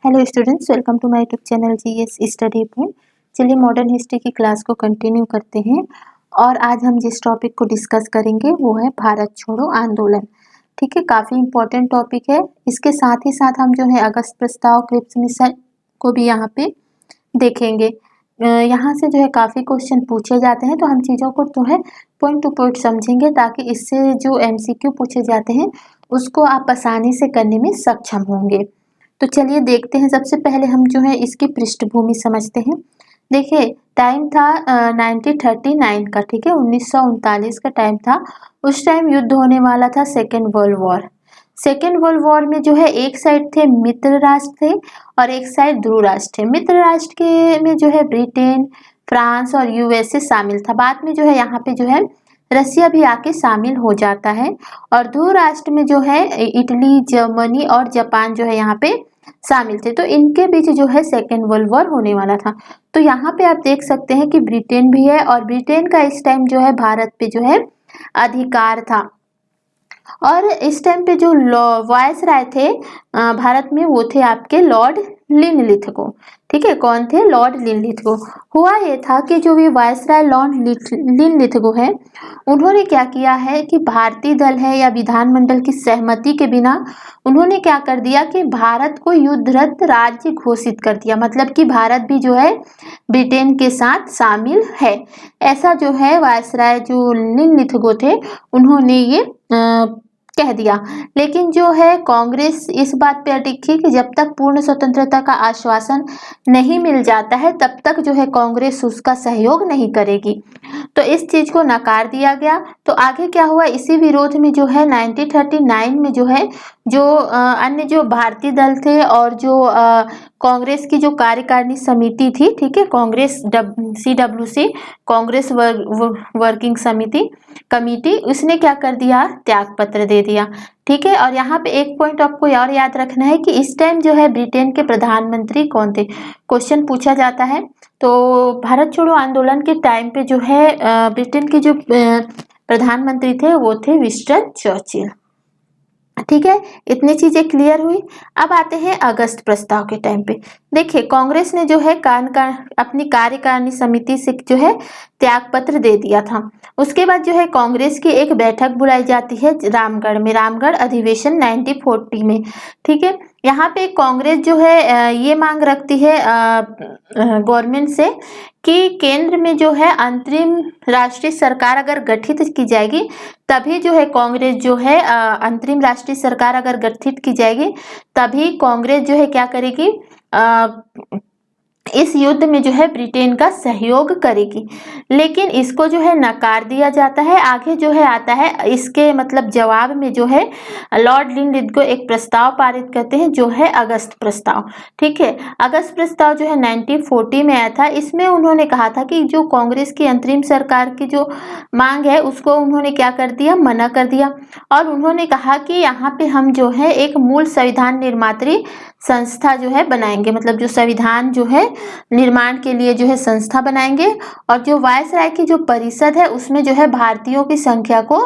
Hello students, welcome to my YouTube channel GS study point. चलिए modern history की class को continue करते हैं और आज हम जिस टॉपिक को डिस्कस करेंगे वो है भारत छोड़ो आंदोलन। ठीक है, काफ़ी इम्पोर्टेंट टॉपिक है। इसके साथ ही साथ हम जो है अगस्त प्रस्ताव, क्रिप्स मिशन को भी यहाँ पे देखेंगे। यहाँ से जो है काफ़ी क्वेश्चन पूछे जाते हैं, तो हम चीज़ों को जो है पॉइंट टू पॉइंट समझेंगे ताकि इससे जो एमसीक्यू पूछे जाते हैं उसको आप आसानी से करने में सक्षम होंगे। तो चलिए देखते हैं। सबसे पहले हम जो है इसकी पृष्ठभूमि समझते हैं। देखिए, टाइम था 1939 का, ठीक है, 1939 का टाइम था। उस टाइम युद्ध होने वाला था second world war. Second world war में जो है एक साइड थे मित्र राष्ट्र थे और एक साइड ध्रुव राष्ट्र थे। मित्र राष्ट्र के में जो है ब्रिटेन, फ्रांस और यूएसए शामिल था। बाद में जो है यहाँ पे जो है रसिया भी आके शामिल हो जाता है। और ध्रुव राष्ट्र में जो है इटली, जर्मनी और जापान जो है यहाँ पे शामिल थे। तो इनके बीच जो है सेकेंड वर्ल्ड वॉर होने वाला था। तो यहाँ पे आप देख सकते हैं कि ब्रिटेन भी है और ब्रिटेन का इस टाइम जो है भारत पे जो है अधिकार था। और इस टाइम पे जो वायसराय थे भारत में, वो थे आपके लॉर्ड लिनलिथगो। ठीक है, कौन थे? Lord Linlithgow. हुआ ये था कि जो भी वायसराय लॉर्ड लिनलिथगो है, उन्होंने क्या किया है कि भारतीय दल है या विधानमंडल की सहमति के बिना उन्होंने क्या कर दिया कि भारत को युद्धरत राज्य घोषित कर दिया। मतलब कि भारत भी जो है ब्रिटेन के साथ शामिल है। ऐसा जो है वायसराय जो लिनलिथगो थे उन्होंने ये कह दिया। लेकिन जो है कांग्रेस इस बात पे अडिग थी कि जब तक पूर्ण स्वतंत्रता का आश्वासन नहीं मिल जाता है तब तक जो है कांग्रेस उसका सहयोग नहीं करेगी। तो इस चीज को नकार दिया गया। तो आगे क्या हुआ, इसी विरोध में जो है 1939 में जो है अन्य जो भारतीय दल थे और जो कांग्रेस की जो कार्यकारिणी समिति थी, ठीक है, कांग्रेस CWC, कांग्रेस वर्किंग समिति कमिटी, उसने क्या कर दिया? त्याग पत्र दे दिया। ठीक है, और यहाँ पे एक पॉइंट आपको और याद रखना है कि इस टाइम जो है ब्रिटेन के प्रधानमंत्री कौन थे? क्वेश्चन पूछा जाता है। तो भारत छोड़ो आंदोलन के टाइम पे जो है ब्रिटेन के जो प्रधानमंत्री थे वो थे विंस्टन चर्चिल। ठीक है, इतनी चीजें क्लियर हुई। अब आते हैं अगस्त प्रस्ताव के टाइम पे। देखिए, कांग्रेस ने जो है अपनी कार्यकारिणी समिति से जो है त्याग पत्र दे दिया था। उसके बाद जो है कांग्रेस की एक बैठक बुलाई जाती है रामगढ़ में, रामगढ़ अधिवेशन 1940 में। ठीक है, यहाँ पे कांग्रेस जो है ये मांग रखती है गवर्नमेंट से कि केंद्र में जो है अंतरिम राष्ट्रीय सरकार अगर गठित की जाएगी तभी जो है कांग्रेस जो है अंतरिम राष्ट्रीय सरकार अगर गठित की जाएगी तभी कांग्रेस जो है क्या करेगी, इस युद्ध में जो है ब्रिटेन का सहयोग करेगी। लेकिन इसको जो है नकार दिया जाता है। आगे जो है आता है इसके मतलब जवाब में जो है लॉर्ड लिनलिथगो एक प्रस्ताव पारित करते हैं जो है अगस्त प्रस्ताव। ठीक है, अगस्त प्रस्ताव जो है 1940 में आया था। इसमें उन्होंने कहा था कि जो कांग्रेस की अंतरिम सरकार की जो मांग है उसको उन्होंने क्या कर दिया? मना कर दिया। और उन्होंने कहा कि यहाँ पे हम जो है एक मूल संविधान निर्मात्री संस्था जो है बनाएंगे। मतलब जो संविधान जो है निर्माण के लिए जो है संस्था बनाएंगे और जो वायसराय की जो परिषद है उसमें जो है भारतीयों की संख्या को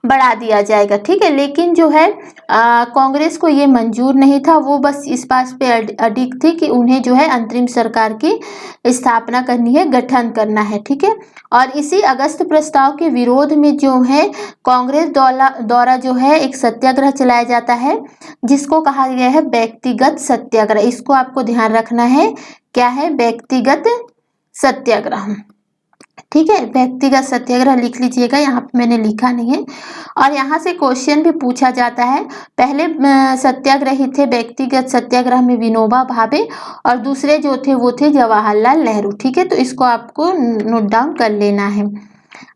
बढ़ा दिया जाएगा। ठीक है, लेकिन जो है कांग्रेस को ये मंजूर नहीं था। वो बस इस बात पे अडिग थी कि उन्हें जो है अंतरिम सरकार की स्थापना करनी है, गठन करना है। ठीक है, और इसी अगस्त प्रस्ताव के विरोध में जो है कांग्रेस द्वारा जो है एक सत्याग्रह चलाया जाता है जिसको कहा गया है व्यक्तिगत सत्याग्रह। इसको आपको ध्यान रखना है, क्या है? व्यक्तिगत सत्याग्रह। ठीक है, व्यक्तिगत सत्याग्रह लिख लीजिएगा, यहाँ पे मैंने लिखा नहीं है। और यहाँ से क्वेश्चन भी पूछा जाता है। पहले सत्याग्रही थे व्यक्तिगत सत्याग्रह में विनोबा भावे और दूसरे जो थे वो थे जवाहरलाल नेहरू। ठीक है, तो इसको आपको नोट डाउन कर लेना है।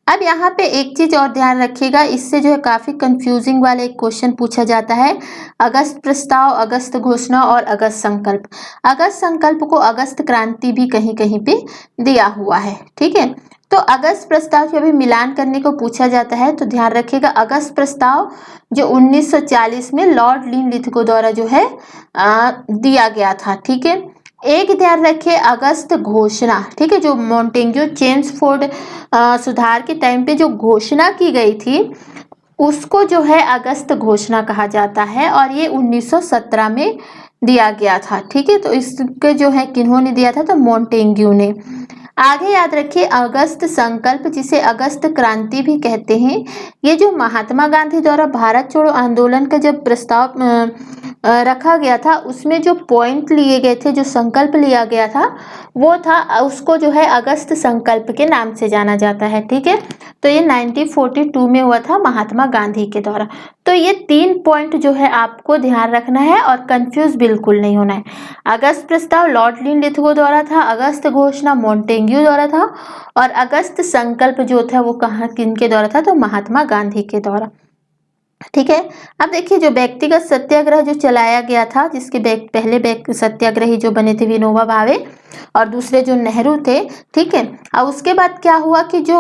अब यहाँ पे एक चीज और ध्यान रखिएगा, इससे जो है काफी कंफ्यूजिंग वाला एक क्वेश्चन पूछा जाता है। अगस्त प्रस्ताव, अगस्त घोषणा और अगस्त संकल्प। अगस्त संकल्प को अगस्त क्रांति भी कहीं कहीं पे दिया हुआ है। ठीक है, तो अगस्त प्रस्ताव के अभी मिलान करने को पूछा जाता है तो ध्यान रखिएगा अगस्त प्रस्ताव जो 1940 में लॉर्ड लिनलिथगो द्वारा जो है दिया गया था। ठीक है, एक ध्यान रखिए अगस्त घोषणा। ठीक है, जो मॉन्टेग्यू चेम्सफोर्ड सुधार के टाइम पे जो घोषणा की गई थी उसको जो है अगस्त घोषणा कहा जाता है और ये 1917 में दिया गया था। ठीक है, तो इसके जो है किन्होंने दिया था, तो मोंटेग्यू ने। आगे याद रखिए अगस्त संकल्प, जिसे अगस्त क्रांति भी कहते हैं, ये जो महात्मा गांधी द्वारा भारत छोड़ो आंदोलन का जब प्रस्ताव रखा गया था, उसमें जो पॉइंट लिए गए थे, जो संकल्प लिया गया था, वो था, उसको जो है अगस्त संकल्प के नाम से जाना जाता है। ठीक है, तो ये 1942 में हुआ था महात्मा गांधी के द्वारा। तो ये 3 पॉइंट जो है आपको ध्यान रखना है और कंफ्यूज बिल्कुल नहीं होना है। अगस्त प्रस्ताव लॉर्ड लिनलिथगो द्वारा था, अगस्त घोषणा मोंटेग्यू द्वारा था, और अगस्त संकल्प जो था वो कहाँ किनके द्वारा था, तो महात्मा गांधी के द्वारा। ठीक है, अब देखिए जो व्यक्तिगत सत्याग्रह जो चलाया गया था, जिसके पहले सत्याग्रही जो बने थे विनोबा भावे, और दूसरे जो नेहरू थे। ठीक है, और उसके बाद क्या हुआ कि जो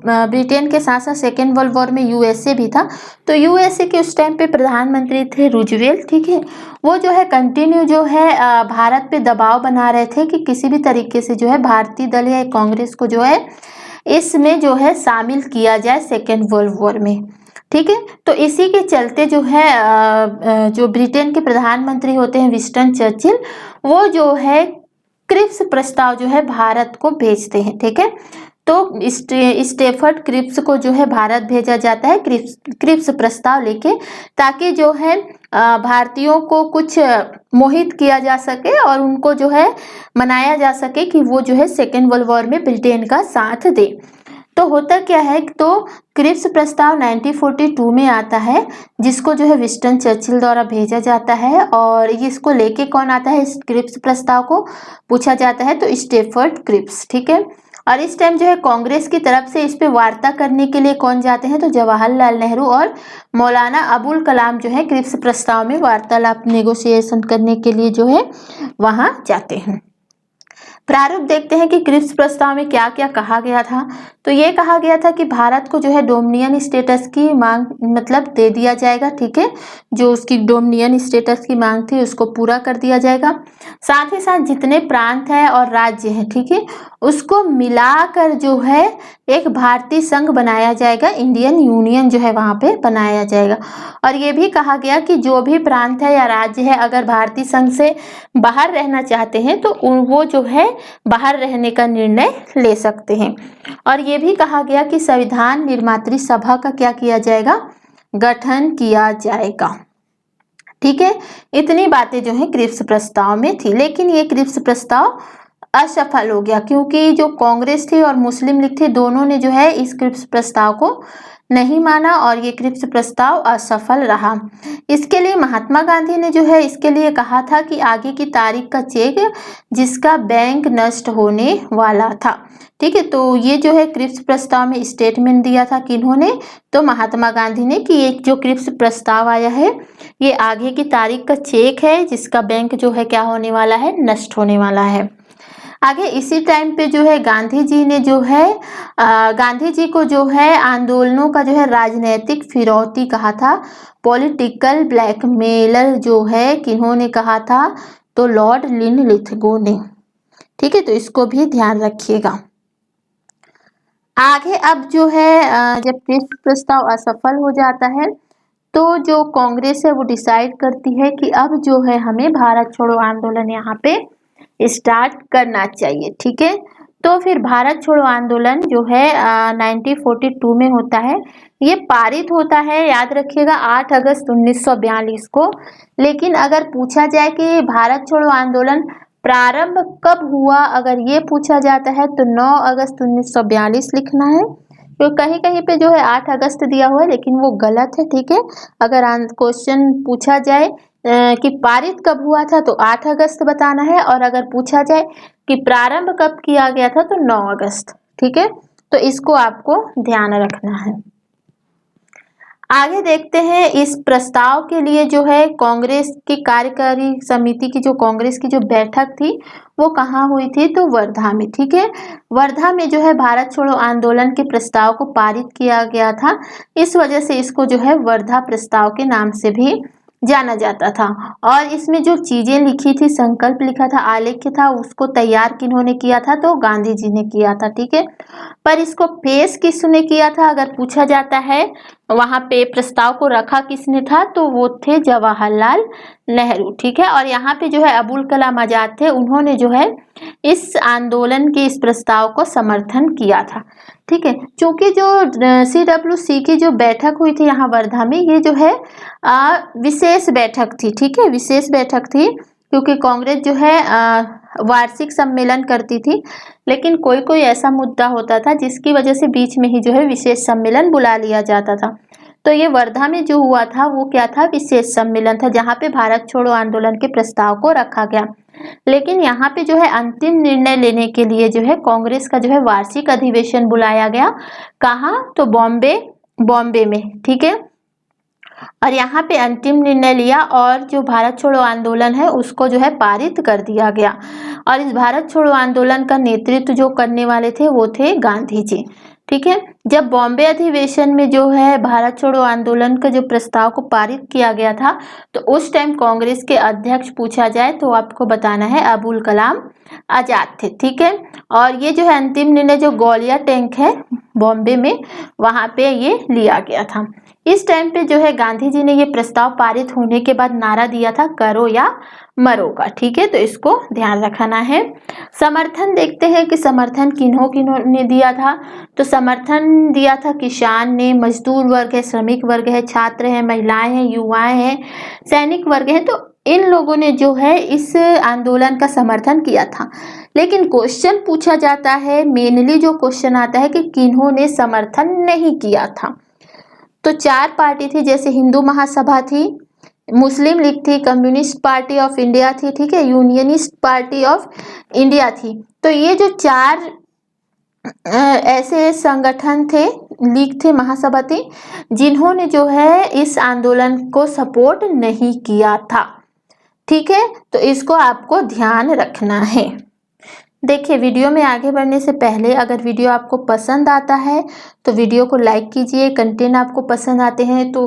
ब्रिटेन के साथ साथ सेकेंड वर्ल्ड वॉर में यूएसए भी था, तो यूएसए के उस टाइम पे प्रधानमंत्री थे रूजवेल्ट। ठीक है, वो जो है कंटिन्यू जो है भारत पे दबाव बना रहे थे कि किसी भी तरीके से जो है भारतीय दल या कांग्रेस को जो है इसमें जो है शामिल किया जाए सेकेंड वर्ल्ड वॉर में। ठीक है, तो इसी के चलते जो है जो ब्रिटेन के प्रधानमंत्री होते हैं विंस्टन चर्चिल, वो जो है क्रिप्स प्रस्ताव जो है भारत को भेजते हैं। ठीक है, तो स्टेफर्ड क्रिप्स को जो है भारत भेजा जाता है क्रिप्स प्रस्ताव लेके, ताकि जो है भारतीयों को कुछ मोहित किया जा सके और उनको जो है मनाया जा सके कि वो जो है सेकेंड वर्ल्ड वॉर में ब्रिटेन का साथ दे। तो होता क्या है, तो क्रिप्स प्रस्ताव 1942 में आता है, जिसको जो है विंस्टन चर्चिल द्वारा भेजा जाता है, और इसको लेके कौन आता है, इस क्रिप्स प्रस्ताव को पूछा जाता है, तो स्टेफर्ड क्रिप्स। ठीक है, और इस टाइम जो है कांग्रेस की तरफ से इस पे वार्ता करने के लिए कौन जाते हैं, तो जवाहरलाल नेहरू और मौलाना अबुल कलाम जो है क्रिप्स प्रस्ताव में वार्तालाप नेगोशिएशन करने के लिए जो है वहां जाते हैं। प्रारूप देखते हैं कि क्रिप्स प्रस्ताव में क्या क्या कहा गया था। तो ये कहा गया था कि भारत को जो है डोमिनियन स्टेटस की मांग मतलब दे दिया जाएगा। ठीक है, जो उसकी डोमिनियन स्टेटस की मांग थी उसको पूरा कर दिया जाएगा। साथ ही साथ जितने प्रांत है और राज्य हैं, ठीक है, उसको मिलाकर जो है एक भारतीय संघ बनाया जाएगा, इंडियन यूनियन जो है वहां पे बनाया जाएगा। और ये भी कहा गया कि जो भी प्रांत है या राज्य है अगर भारतीय संघ से बाहर रहना चाहते हैं तो वो जो है बाहर रहने का निर्णय ले सकते हैं। और ये भी कहा गया कि संविधान निर्मात्री सभा का क्या किया जाएगा, गठन किया जाएगा। ठीक है, इतनी बातें जो है क्रिप्स प्रस्ताव में थी, लेकिन ये क्रिप्स प्रस्ताव असफल हो गया क्योंकि जो कांग्रेस थी और मुस्लिम लीग थी दोनों ने जो है इस क्रिप्स प्रस्ताव को नहीं माना और ये क्रिप्स प्रस्ताव असफल रहा। इसके लिए महात्मा गांधी ने जो है इसके लिए कहा था कि आगे की तारीख का चेक जिसका बैंक नष्ट होने वाला था। ठीक है, तो ये जो है क्रिप्स प्रस्ताव में स्टेटमेंट दिया था किन्होंने, तो महात्मा गांधी ने, कि ये जो क्रिप्स प्रस्ताव आया है ये आगे की तारीख का चेक है जिसका बैंक जो है क्या होने वाला है, नष्ट होने वाला है। आगे इसी टाइम पे जो है गांधी जी ने जो है गांधी जी को जो है आंदोलनों का जो है राजनीतिक फिरौती कहा था, पॉलिटिकल ब्लैकमेलर जो है किन्होंने कहा था, तो लॉर्ड लिनलिथगो ने। ठीक है, तो इसको भी ध्यान रखिएगा। आगे अब जो है जब क्रिप्स प्रस्ताव असफल हो जाता है तो जो कांग्रेस है वो डिसाइड करती है कि अब जो है हमें भारत छोड़ो आंदोलन यहाँ पे स्टार्ट करना चाहिए। ठीक है, तो फिर भारत छोड़ो आंदोलन जो है 1942 में होता है, ये पारित होता है, याद रखिएगा 8 अगस्त 1942 को। लेकिन अगर पूछा जाए कि भारत छोड़ो आंदोलन प्रारंभ कब हुआ, अगर ये पूछा जाता है तो 9 अगस्त 1942 लिखना है, तो कहीं कहीं पे जो है 8 अगस्त दिया हुआ है लेकिन वो गलत है। ठीक है, अगर क्वेश्चन पूछा जाए कि पारित कब हुआ था तो 8 अगस्त बताना है, और अगर पूछा जाए कि प्रारंभ कब किया गया था तो 9 अगस्त। ठीक है, तो इसको आपको ध्यान रखना है। आगे देखते हैं इस प्रस्ताव के लिए जो है कांग्रेस की कार्यकारी समिति की जो कांग्रेस की जो बैठक थी वो कहाँ हुई थी, तो वर्धा में। ठीक है, वर्धा में जो है भारत छोड़ो आंदोलन के प्रस्ताव को पारित किया गया था, इस वजह से इसको जो है वर्धा प्रस्ताव के नाम से भी जाना जाता था। और इसमें जो चीजें लिखी थी, संकल्प लिखा था, आलेख्य था, उसको तैयार किन्होंने किया था, तो गांधी जी ने किया था। ठीक है, पर इसको पेश किसने किया था अगर पूछा जाता है वहां पे प्रस्ताव को रखा किसने था, तो वो थे जवाहरलाल नेहरू। ठीक है, और यहाँ पे जो है अबुल कलाम आजाद थे, उन्होंने जो है इस आंदोलन के इस प्रस्ताव को समर्थन किया था। ठीक है, क्योंकि जो CWC की जो बैठक हुई थी यहाँ वर्धा में, ये जो है विशेष बैठक थी। ठीक है, विशेष बैठक थी, क्योंकि कांग्रेस जो है वार्षिक सम्मेलन करती थी, लेकिन कोई कोई ऐसा मुद्दा होता था जिसकी वजह से बीच में ही जो है विशेष सम्मेलन बुला लिया जाता था। तो ये वर्धा में जो हुआ था वो क्या था, विशेष सम्मेलन था, जहाँ पे भारत छोड़ो आंदोलन के प्रस्ताव को रखा गया। लेकिन यहाँ पे जो है अंतिम निर्णय लेने के लिए जो है कांग्रेस का जो है वार्षिक अधिवेशन बुलाया गया। कहाँ, तो बॉम्बे में। ठीक है, और यहाँ पे अंतिम निर्णय लिया और जो भारत छोड़ो आंदोलन है उसको जो है पारित कर दिया गया। और इस भारत छोड़ो आंदोलन का नेतृत्व जो करने वाले थे वो थे गांधी जी। ठीक है, जब बॉम्बे अधिवेशन में जो है भारत छोड़ो आंदोलन का जो प्रस्ताव को पारित किया गया था, तो उस टाइम कांग्रेस के अध्यक्ष पूछा जाए तो आपको बताना है अबुल कलाम आजाद थे। ठीक है, और ये जो है अंतिम निर्णय जो ग्वालियर टैंक है बॉम्बे में, वहां पे ये लिया गया था। इस टाइम पे जो है गांधी जी ने ये प्रस्ताव पारित होने के बाद नारा दिया था, करो या मरो का। ठीक है, तो इसको ध्यान रखना है। समर्थन देखते हैं कि समर्थन किन्हों किन्हों ने दिया था, तो समर्थन दिया था किसान ने, मजदूर वर्ग है, श्रमिक वर्ग है, छात्र है, महिलाएं हैं, युवाएं हैं, सैनिक वर्ग है। तो इन लोगों ने जो है इस आंदोलन का समर्थन किया था। लेकिन क्वेश्चन पूछा जाता है, मेनली जो क्वेश्चन आता है कि किन्होंने समर्थन नहीं किया था। तो 4 पार्टी थी, जैसे हिंदू महासभा थी, मुस्लिम लीग थी, कम्युनिस्ट पार्टी ऑफ इंडिया थी, ठीक है, यूनियनिस्ट पार्टी ऑफ इंडिया थी। तो ये जो 4 ऐसे संगठन थे, लीग थे, महासभा थी, जिन्होंने जो है इस आंदोलन को सपोर्ट नहीं किया था। ठीक है, तो इसको आपको ध्यान रखना है। देखिए, वीडियो में आगे बढ़ने से पहले अगर वीडियो आपको पसंद आता है तो वीडियो को लाइक कीजिए। कंटेंट आपको पसंद आते हैं तो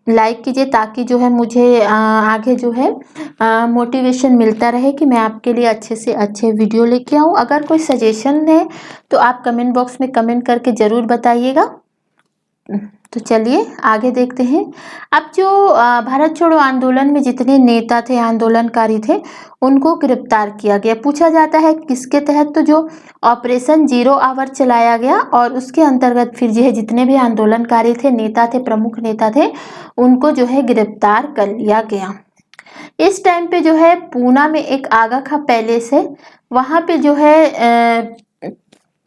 लाइक कीजिए, ताकि जो है मुझे आगे जो है मोटिवेशन मिलता रहे कि मैं आपके लिए अच्छे से अच्छे वीडियो लेके आऊँ। अगर कोई सजेशन है तो आप कमेंट बॉक्स में कमेंट करके ज़रूर बताइएगा। तो चलिए आगे देखते हैं। अब जो भारत छोड़ो आंदोलन में जितने नेता थे, आंदोलनकारी थे, उनको गिरफ्तार किया गया। पूछा जाता है किसके तहत, तो जो ऑपरेशन 0 आवर चलाया गया और उसके अंतर्गत फिर जो है जितने भी आंदोलनकारी थे, नेता थे, प्रमुख नेता थे, उनको जो है गिरफ्तार कर लिया गया। इस टाइम पे जो है पूना में एक आगा खां पैलेस है, वहाँ पे जो है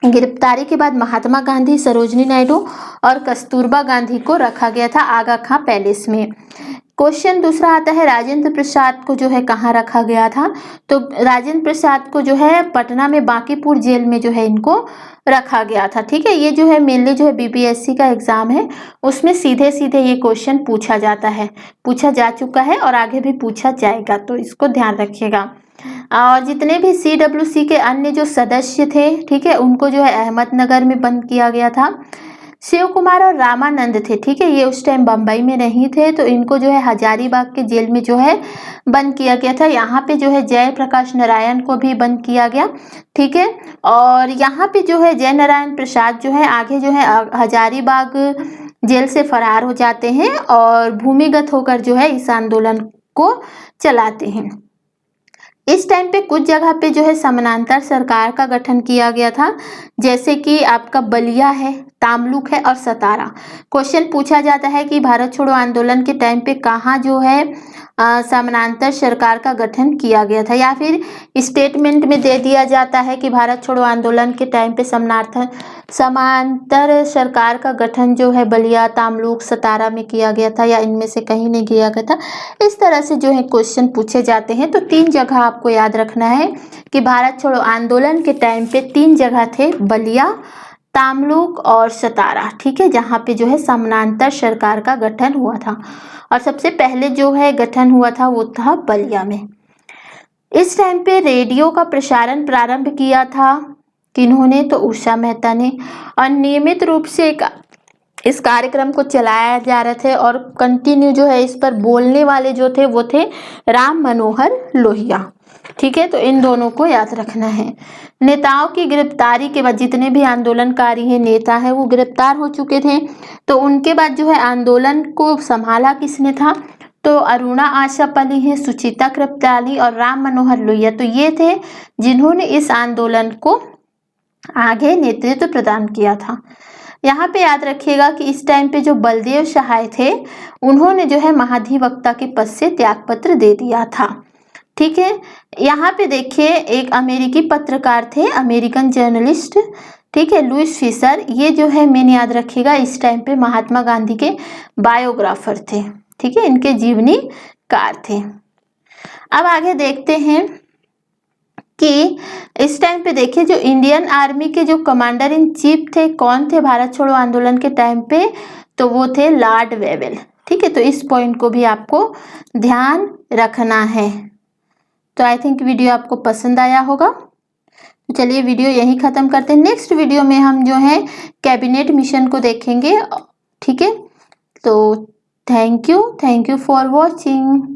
गिरफ्तारी के बाद महात्मा गांधी, सरोजनी नायडू और कस्तूरबा गांधी को रखा गया था आगा खां पैलेस में। क्वेश्चन दूसरा आता है, राजेंद्र प्रसाद को जो है कहाँ रखा गया था, तो राजेंद्र प्रसाद को जो है पटना में बांकीपुर जेल में जो है इनको रखा गया था। ठीक है, ये जो है मेनली जो है BPSC का एग्जाम है, उसमें सीधे सीधे ये क्वेश्चन पूछा जाता है, पूछा जा चुका है और आगे भी पूछा जाएगा, तो इसको ध्यान रखिएगा। और जितने भी CWC के अन्य जो सदस्य थे, ठीक है, उनको जो है अहमदनगर में बंद किया गया था। शिव कुमार और रामानंद थे, ठीक है, ये उस टाइम बम्बई में नहीं थे, तो इनको जो है हजारीबाग के जेल में जो है बंद किया गया था। यहाँ पे जो है जयप्रकाश नारायण को भी बंद किया गया। ठीक है, और यहाँ पे जो है जय नारायण प्रसाद जो है आगे जो है हजारीबाग जेल से फरार हो जाते हैं और भूमिगत होकर जो है इस आंदोलन को चलाते हैं। इस टाइम पे कुछ जगह पे जो है समानांतर सरकार का गठन किया गया था, जैसे कि आपका बलिया है, तामलुक है और सतारा। क्वेश्चन पूछा जाता है कि भारत छोड़ो आंदोलन के टाइम पे कहाँ जो है समानांतर सरकार का गठन किया गया था, या फिर स्टेटमेंट में दे दिया जाता है कि भारत छोड़ो आंदोलन के टाइम पे समांतर सरकार का गठन जो है बलिया, तामलुक, सतारा में किया गया था, या इनमें से कहीं नहीं किया गया था। इस तरह से जो है क्वेश्चन पूछे जाते हैं। तो 3 जगह आपको याद रखना है कि भारत छोड़ो आंदोलन के टाइम पे 3 जगह थे, बलिया, तामलुक और सतारा। ठीक है, जहाँ पे जो है समानांतर सरकार का गठन हुआ था, और सबसे पहले जो है गठन हुआ था वो था बलिया में। इस टाइम पे रेडियो का प्रसारण प्रारंभ किया था किन्होंने, तो उषा मेहता ने, और नियमित रूप से इस कार्यक्रम को चलाया जा रहे थे और कंटिन्यू जो है इस पर बोलने वाले जो थे वो थे राम मनोहर लोहिया। ठीक है, तो इन दोनों को याद रखना है। नेताओं की गिरफ्तारी के बाद जितने भी आंदोलनकारी हैं, नेता है, वो गिरफ्तार हो चुके थे। तो उनके बाद जो है आंदोलन को संभाला किसने था, तो अरुणा आशापल्ली है, सुचिता कृपलानी और राम मनोहर लोहिया। तो ये थे जिन्होंने इस आंदोलन को आगे नेतृत्व प्रदान किया था। यहाँ पे याद रखिएगा कि इस टाइम पे जो बलदेव सहाय थे, उन्होंने जो है महाधिवक्ता के पद से त्यागपत्र दे दिया था। ठीक है, यहाँ पे देखिए एक अमेरिकी पत्रकार थे, अमेरिकन जर्नलिस्ट, ठीक है, लुइस फिशर। ये जो है मेन याद रखिएगा इस टाइम पे महात्मा गांधी के बायोग्राफर थे। ठीक है, इनके जीवनीकार थे। अब आगे देखते हैं कि इस टाइम पे देखिए जो इंडियन आर्मी के जो कमांडर इन चीफ थे, कौन थे भारत छोड़ो आंदोलन के टाइम पे, तो वो थे लॉर्ड वेवेल। ठीक है, तो इस पॉइंट को भी आपको ध्यान रखना है। तो आई थिंक वीडियो आपको पसंद आया होगा। तो चलिए वीडियो यहीं ख़त्म करते हैं। नेक्स्ट वीडियो में हम जो है कैबिनेट मिशन को देखेंगे। ठीक है, तो थैंक यू फॉर वॉचिंग।